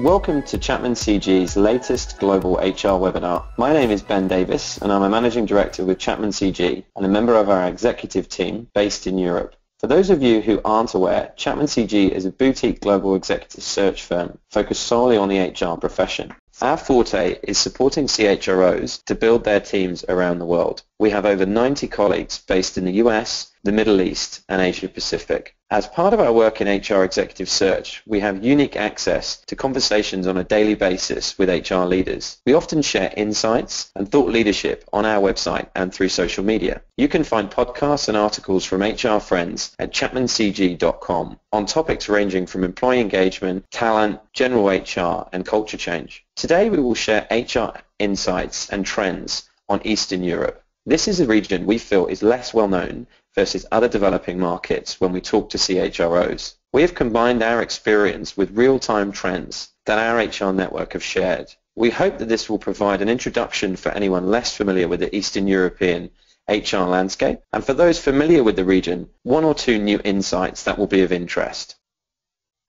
Welcome to ChapmanCG's latest Global HR Webinar. My name is Ben Davies and I'm a Managing Director with ChapmanCG and a member of our executive team based in Europe. For those of you who aren't aware, ChapmanCG is a boutique global executive search firm focused solely on the HR profession. Our forte is supporting CHROs to build their teams around the world. We have over 90 colleagues based in the US, the Middle East and Asia Pacific. As part of our work in HR executive search, we have unique access to conversations on a daily basis with HR leaders. We often share insights and thought leadership on our website and through social media. You can find podcasts and articles from HR friends at ChapmanCG.com on topics ranging from employee engagement, talent, general HR and culture change. Today we will share HR insights and trends on Eastern Europe. This is a region we feel is less well known versus other developing markets when we talk to CHROs. We have combined our experience with real-time trends that our HR network have shared. We hope that this will provide an introduction for anyone less familiar with the Eastern European HR landscape, and for those familiar with the region, one or two new insights that will be of interest.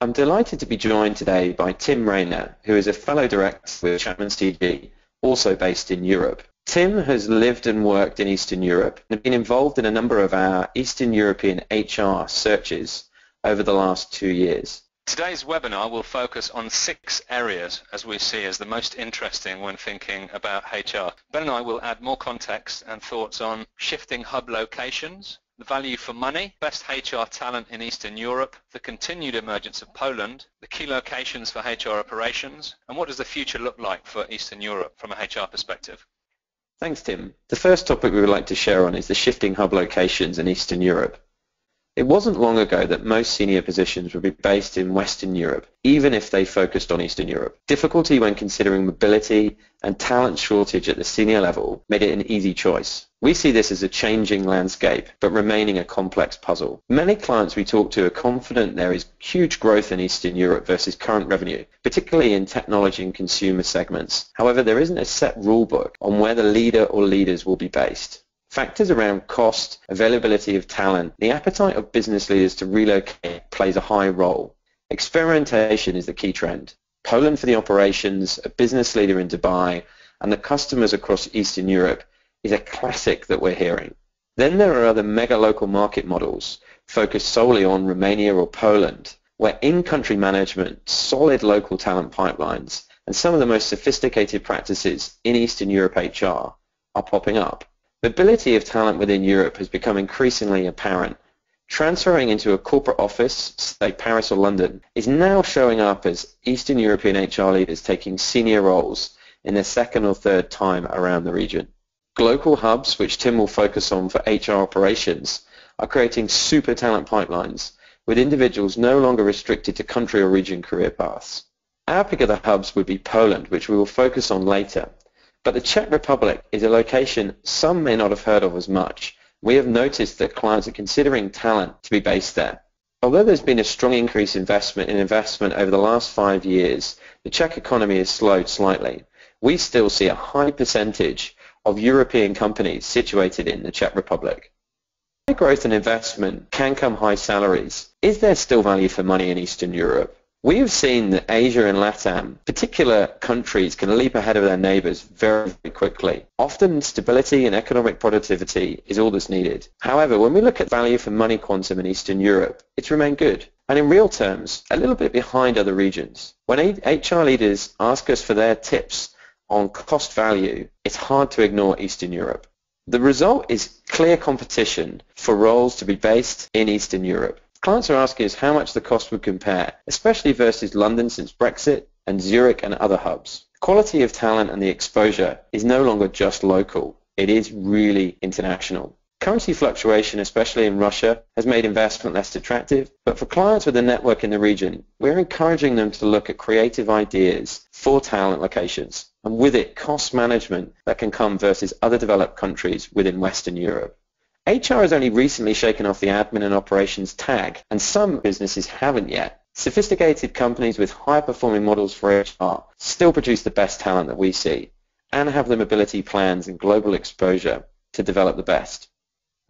I'm delighted to be joined today by Tim Rayner, who is a fellow director with ChapmanCG, also based in Europe. Tim has lived and worked in Eastern Europe and been involved in a number of our Eastern European HR searches over the last 2 years. Today's webinar will focus on 6 areas as we see as the most interesting when thinking about HR. Ben and I will add more context and thoughts on shifting hub locations, the value for money, best HR talent in Eastern Europe, the continued emergence of Poland, the key locations for HR operations, and what does the future look like for Eastern Europe from a HR perspective. Thanks, Tim. The first topic we would like to share on is the shifting hub locations in Eastern Europe. It wasn't long ago that most senior positions would be based in Western Europe, even if they focused on Eastern Europe. Difficulty when considering mobility and talent shortage at the senior level made it an easy choice. We see this as a changing landscape, but remaining a complex puzzle. Many clients we talk to are confident there is huge growth in Eastern Europe versus current revenue, particularly in technology and consumer segments. However, there isn't a set rule book on where the leader or leaders will be based. Factors around cost, availability of talent, the appetite of business leaders to relocate plays a high role. Experimentation is the key trend. Poland for the operations, a business leader in Dubai, and the customers across Eastern Europe is a classic that we're hearing. Then there are other mega local market models focused solely on Romania or Poland, where in-country management, solid local talent pipelines, and some of the most sophisticated practices in Eastern Europe HR are popping up. Mobility of talent within Europe has become increasingly apparent. Transferring into a corporate office, say Paris or London, is now showing up as Eastern European HR leaders taking senior roles in their second or third time around the region. Global hubs, which Tim will focus on for HR operations, are creating super talent pipelines with individuals no longer restricted to country or region career paths. Our pick of the hubs would be Poland, which we will focus on later. But the Czech Republic is a location some may not have heard of as much. We have noticed that clients are considering talent to be based there. Although there's been a strong increase in investment over the last 5 years, the Czech economy has slowed slightly. We still see a high percentage of European companies situated in the Czech Republic. High growth and investment can come high salaries. Is there still value for money in Eastern Europe? We have seen that Asia and LATAM, particular countries, can leap ahead of their neighbors very, very quickly. Often stability and economic productivity is all that's needed. However, when we look at value for money quantum in Eastern Europe, it's remained good. And in real terms, a little bit behind other regions. When HR leaders ask us for their tips on cost value, it's hard to ignore Eastern Europe. The result is clear competition for roles to be based in Eastern Europe. Clients are asking us how much the cost would compare, especially versus London since Brexit and Zurich and other hubs. Quality of talent and the exposure is no longer just local. It is really international. Currency fluctuation, especially in Russia, has made investment less attractive, but for clients with a network in the region, we're encouraging them to look at creative ideas for talent locations, and with it, cost management that can come versus other developed countries within Western Europe. HR has only recently shaken off the admin and operations tag, and some businesses haven't yet. Sophisticated companies with high-performing models for HR still produce the best talent that we see, and have the mobility plans and global exposure to develop the best.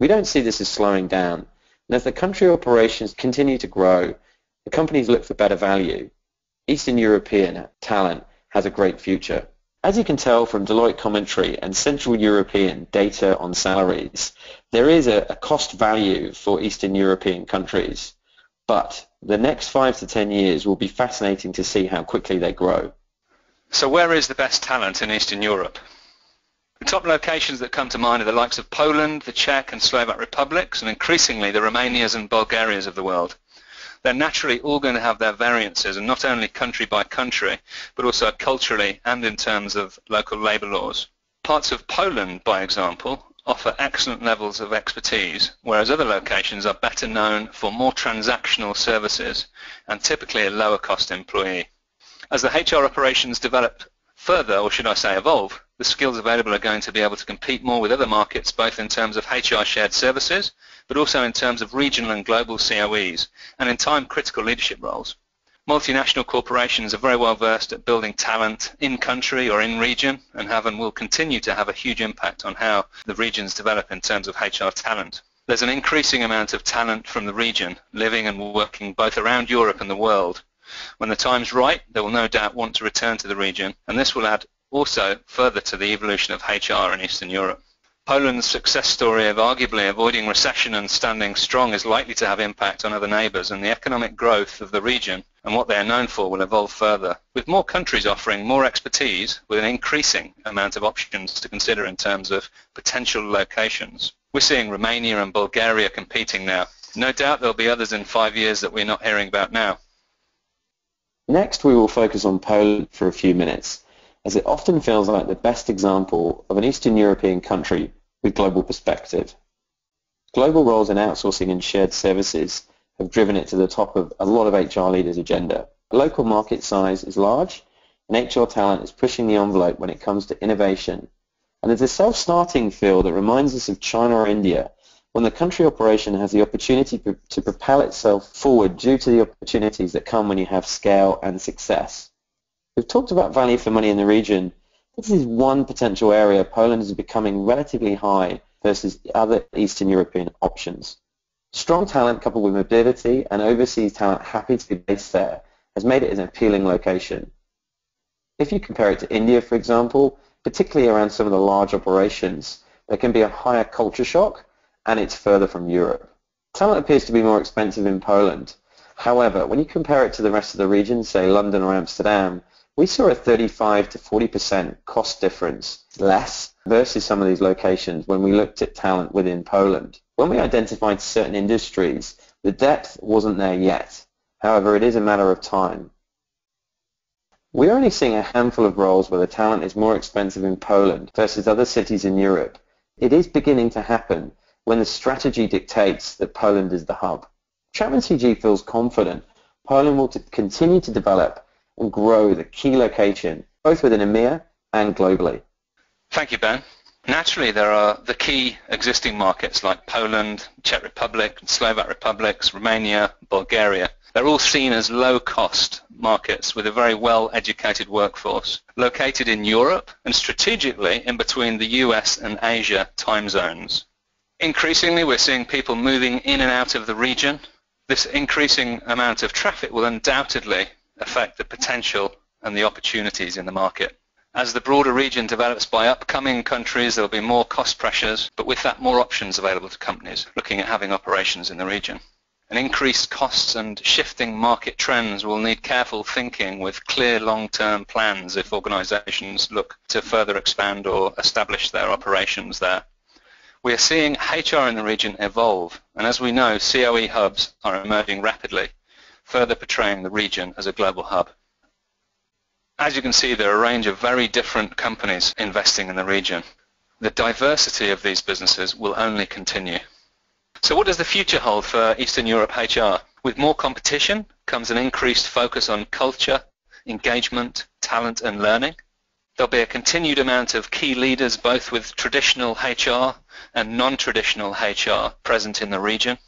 We don't see this as slowing down, and as the country operations continue to grow, the companies look for better value. Eastern European talent has a great future. As you can tell from Deloitte commentary and Central European data on salaries, there is a cost value for Eastern European countries, but the next 5 to 10 years will be fascinating to see how quickly they grow. So where is the best talent in Eastern Europe? The top locations that come to mind are the likes of Poland, the Czech and Slovak republics, and increasingly the Romanias and Bulgarias of the world. They're naturally all going to have their variances, and not only country by country, but also culturally and in terms of local labour laws. Parts of Poland, by example, offer excellent levels of expertise, whereas other locations are better known for more transactional services and typically a lower cost employee. As the HR operations develop further, or should I say evolve, the skills available are going to be able to compete more with other markets, both in terms of HR shared services, but also in terms of regional and global COEs, and in time critical leadership roles. Multinational corporations are very well versed at building talent in country or in region, and have and will continue to have a huge impact on how the regions develop in terms of HR talent. There's an increasing amount of talent from the region living and working both around Europe and the world. When the time's right, they will no doubt want to return to the region, and this will add also further to the evolution of HR in Eastern Europe. Poland's success story of arguably avoiding recession and standing strong is likely to have impact on other neighbours, and the economic growth of the region and what they are known for will evolve further, with more countries offering more expertise with an increasing amount of options to consider in terms of potential locations. We're seeing Romania and Bulgaria competing now. No doubt there'll be others in 5 years that we're not hearing about now. Next, we will focus on Poland for a few minutes, as it often feels like the best example of an Eastern European country with global perspective. Global roles in outsourcing and shared services have driven it to the top of a lot of HR leaders' agenda. Local market size is large, and HR talent is pushing the envelope when it comes to innovation. And there's a self-starting feel that reminds us of China or India, when the country operation has the opportunity to propel itself forward due to the opportunities that come when you have scale and success. We've talked about value for money in the region. This is one potential area Poland is becoming relatively high versus other Eastern European options. Strong talent coupled with mobility and overseas talent happy to be based there has made it an appealing location. If you compare it to India, for example, particularly around some of the large operations, there can be a higher culture shock, and it's further from Europe. Talent appears to be more expensive in Poland. However, when you compare it to the rest of the region, say London or Amsterdam, we saw a 35 to 40% cost difference less versus some of these locations when we looked at talent within Poland. When we identified certain industries, the depth wasn't there yet. However, it is a matter of time. We're only seeing a handful of roles where the talent is more expensive in Poland versus other cities in Europe. It is beginning to happen when the strategy dictates that Poland is the hub. ChapmanCG feels confident Poland will continue to develop and grow the key location, both within EMEA and globally. Thank you, Ben. Naturally, there are the key existing markets like Poland, Czech Republic, Slovak republics, Romania, Bulgaria. They're all seen as low-cost markets with a very well-educated workforce, located in Europe and strategically in between the US and Asia time zones. Increasingly, we're seeing people moving in and out of the region. This increasing amount of traffic will undoubtedly affect the potential and the opportunities in the market. As the broader region develops by upcoming countries, there will be more cost pressures, but with that, more options available to companies looking at having operations in the region. And increased costs and shifting market trends will need careful thinking with clear long-term plans if organizations look to further expand or establish their operations there. We are seeing HR in the region evolve, and as we know, COE hubs are emerging rapidly, further portraying the region as a global hub. As you can see, there are a range of very different companies investing in the region. The diversity of these businesses will only continue. So what does the future hold for Eastern Europe HR? With more competition comes an increased focus on culture, engagement, talent and learning. There'll be a continued amount of key leaders both with traditional HR and non-traditional HR present in the region.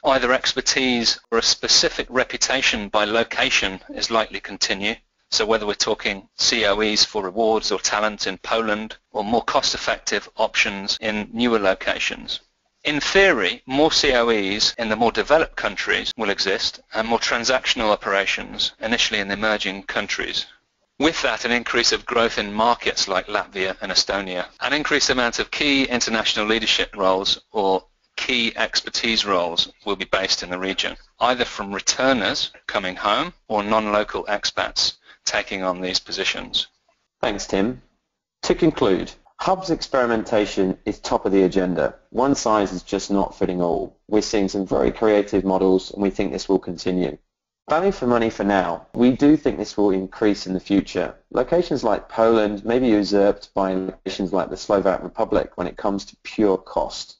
Either expertise or a specific reputation by location is likely to continue. So whether we're talking COEs for rewards or talent in Poland or more cost-effective options in newer locations. In theory, more COEs in the more developed countries will exist and more transactional operations, initially in the emerging countries. With that, an increase of growth in markets like Latvia and Estonia, an increased amount of key international leadership roles or key expertise roles will be based in the region, either from returners coming home or non-local expats taking on these positions. Thanks, Tim. To conclude, Hub's experimentation is top of the agenda. One size is just not fitting all. We're seeing some very creative models and we think this will continue. Value for money for now. We do think this will increase in the future. Locations like Poland may be usurped by locations like the Slovak Republic when it comes to pure cost.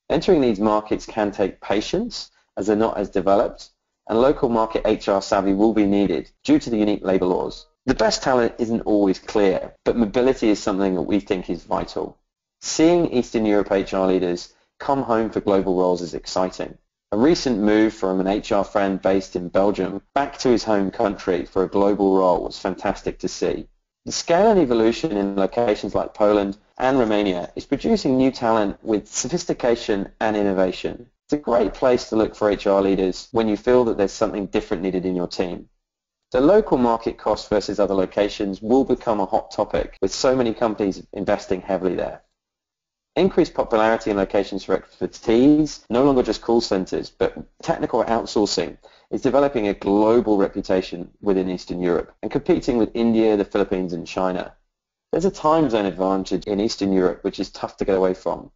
Entering these markets can take patience as they're not as developed, and local market HR savvy will be needed due to the unique labour laws. The best talent isn't always clear, but mobility is something that we think is vital. Seeing Eastern Europe HR leaders come home for global roles is exciting. A recent move from an HR friend based in Belgium back to his home country for a global role was fantastic to see. The scale and evolution in locations like Poland and Romania is producing new talent with sophistication and innovation. It's a great place to look for HR leaders when you feel that there's something different needed in your team. The local market cost versus other locations will become a hot topic with so many companies investing heavily there. Increased popularity in locations for expertise, no longer just call centers, but technical outsourcing, is developing a global reputation within Eastern Europe and competing with India, the Philippines, and China. There's a time zone advantage in Eastern Europe which is tough to get away from.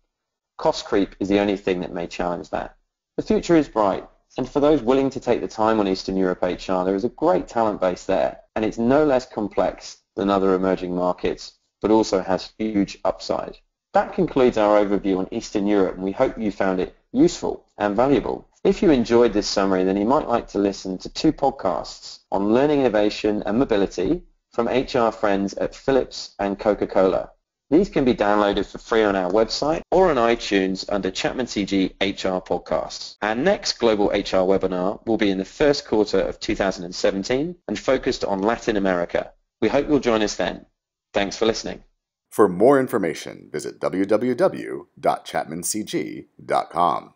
Cost creep is the only thing that may challenge that. The future is bright, and for those willing to take the time on Eastern Europe HR, there is a great talent base there, and it's no less complex than other emerging markets, but also has huge upside. That concludes our overview on Eastern Europe, and we hope you found it useful and valuable. If you enjoyed this summary, then you might like to listen to 2 podcasts on learning innovation and mobility from HR friends at Philips and Coca-Cola. These can be downloaded for free on our website or on iTunes under ChapmanCG HR Podcasts. Our next Global HR webinar will be in the first quarter of 2017 and focused on Latin America. We hope you'll join us then. Thanks for listening. For more information, visit www.chapmancg.com.